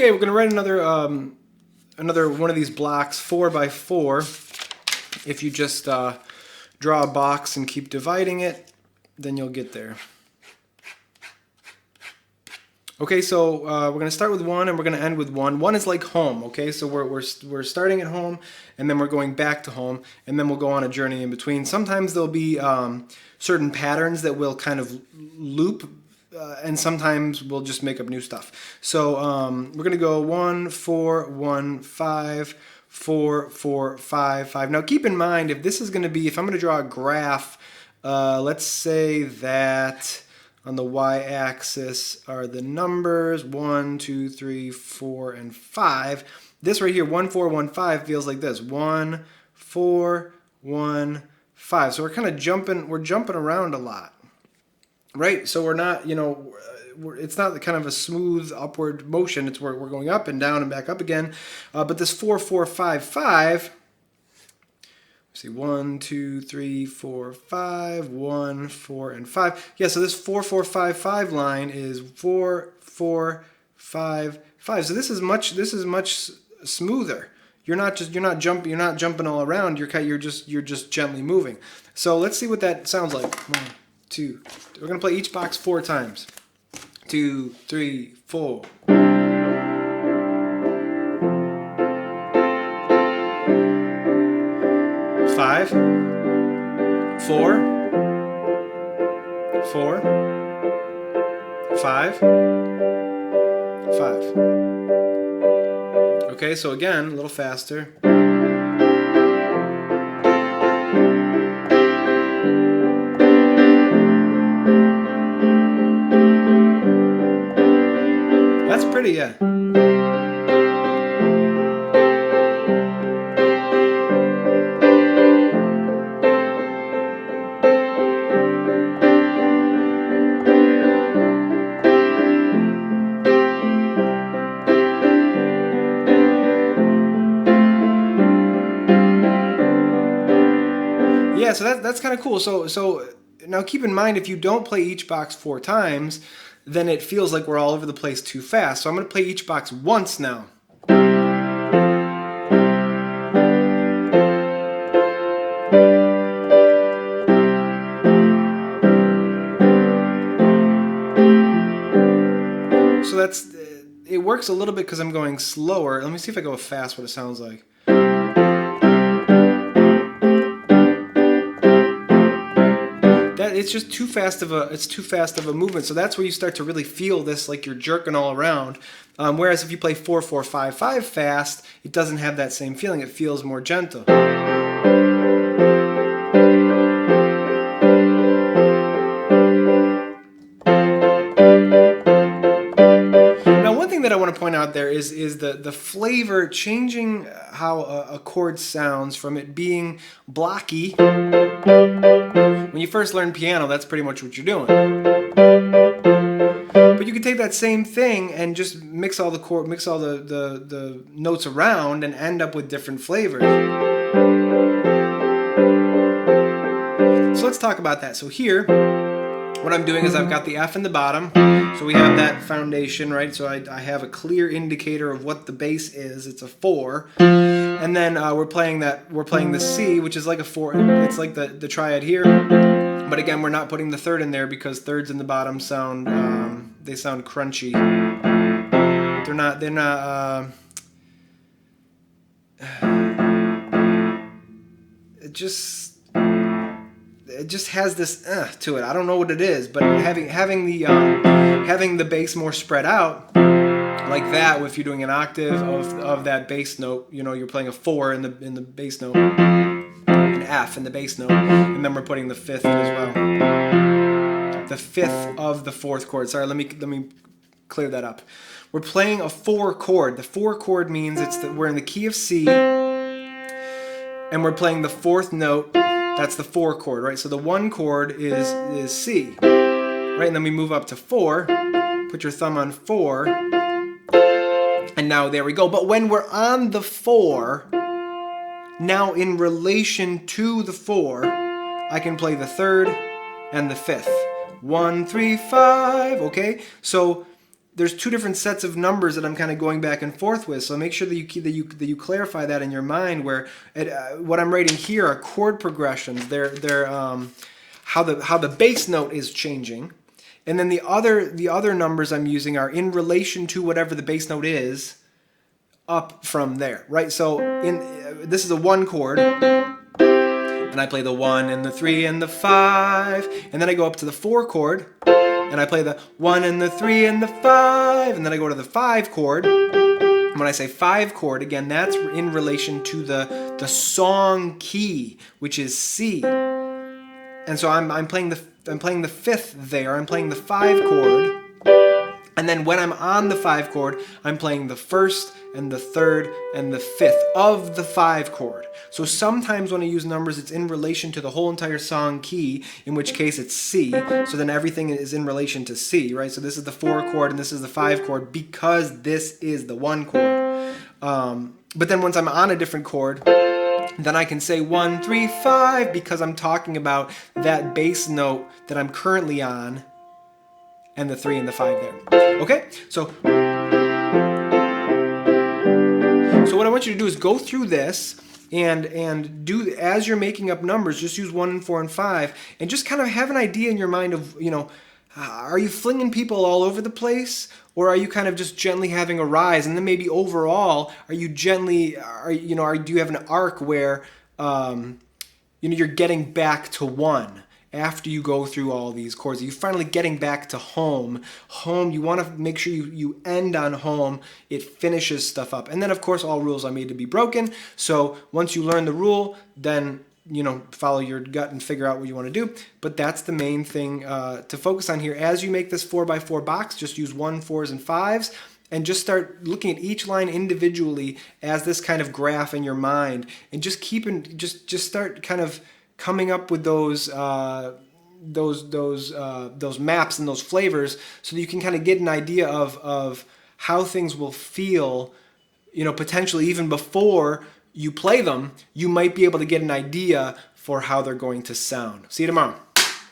Okay, we're gonna write another one of these blocks, 4 by 4. If you just draw a box and keep dividing it, then you'll get there. Okay, so we're going to start with 1 and we're going to end with 1. 1 is like home, okay? So we're starting at home and then we're going back to home and then we'll go on a journey in between. Sometimes there'll be certain patterns that will kind of loop and sometimes we'll just make up new stuff. So we're going to go 1, 4, 1, 5, 4, 4, 5, 5. Now keep in mind, if this is going to be, if I'm going to draw a graph, let's say that on the y-axis are the numbers 1, 2, 3, 4, and 5. This right here, 1, 4, 1, 5 feels like this. 1, 4, 1, 5. So we're kind of jumping around a lot, right? So we're not, it's not kind of a smooth upward motion. It's where we're going up and down and back up again. But this 4, 4, 5, 5. See, 1, 2, 3, 4, 5, 1, 4, and 5. Yeah, so this 4, 4, 5, 5 line is 4, 4, 5, 5. So this is much smoother. You're not jumping all around. You're just gently moving. So let's see what that sounds like. 1, 2. We're gonna play each box 4 times. 2, 3, 4. 5, 4, 4, 5, 5. Okay, so again, a little faster. That's pretty, yeah. Yeah, so that's kind of cool. So now keep in mind, if you don't play each box 4 times, then it feels like we're all over the place too fast. So I'm going to play each box once now. So it works a little bit because I'm going slower. Let me see if I go fast what it sounds like. It's just too fast of a movement. So that's where you start to really feel this, like you're jerking all around. Whereas if you play 4, 4, 5, 5 fast, it doesn't have that same feeling. It feels more gentle. Now, one thing that I want to point out there is the flavor changing how a chord sounds from it being blocky. When you first learn piano, that's pretty much what you're doing. But you can take that same thing and just mix all the notes around and end up with different flavors. So let's talk about that. So here, what I'm doing is I've got the F in the bottom, so we have that foundation, right? So I have a clear indicator of what the bass is. It's a 4, and then we're playing the C, which is like a 4. It's like the triad here, but again, we're not putting the 3rd in there because 3rds in the bottom sound they sound crunchy. They're not. It just has this to it. I don't know what it is, but having the bass more spread out like that, if you're doing an octave of that bass note, you're playing a 4 in the bass note, an F in the bass note, and then we're putting the 5th in as well. The 5th of the 4th chord. Sorry, let me clear that up. We're playing a 4 chord. The 4 chord means we're in the key of C, and we're playing the 4th note. That's the 4 chord, right? So the 1 chord is C, right? And then we move up to 4. Put your thumb on 4, and now there we go. But when we're on the 4, now in relation to the 4, I can play the 3rd and the 5th. 1, 3, 5. Okay, so there's two different sets of numbers that I'm kind of going back and forth with. So make sure that you clarify that in your mind. Where what I'm writing here are chord progressions. They're how the bass note is changing, and then the other numbers I'm using are in relation to whatever the bass note is, up from there, right? So this is a 1 chord, and I play the 1 and the 3 and the 5, and then I go up to the 4 chord, and I play the 1 and the 3 and the 5, and then I go to the 5 chord. And when I say 5 chord, again, that's in relation to the song key, which is C. And so I'm playing the 5th there. I'm playing the 5 chord. And then when I'm on the 5 chord, I'm playing the 1st and the 3rd and the 5th of the 5 chord. So sometimes when I use numbers, it's in relation to the whole entire song key, in which case it's C. So then everything is in relation to C, right? So this is the 4 chord and this is the 5 chord because this is the 1 chord. But then once I'm on a different chord, then I can say 1, 3, 5 because I'm talking about that bass note that I'm currently on, and the 3 and the 5 there. Okay? So what I want you to do is go through this and do, as you're making up numbers, just use 1 and 4 and 5 and just kind of have an idea in your mind of, are you flinging people all over the place, or are you kind of just gently having a rise? And then maybe overall, are you gently, do you have an arc where you're getting back to 1 after you go through all these chords? You're finally getting back to home. Home, you want to make sure you end on home. It finishes stuff up. And then, of course, all rules are made to be broken. So once you learn the rule, then follow your gut and figure out what you want to do. But that's the main thing to focus on here. As you make this 4x4 box, just use 1, 4s, and 5s, and just start looking at each line individually as this kind of graph in your mind, and just start kind of coming up with those maps and those flavors, so that you can kind of get an idea of how things will feel, potentially even before you play them. You might be able to get an idea for how they're going to sound. See you tomorrow.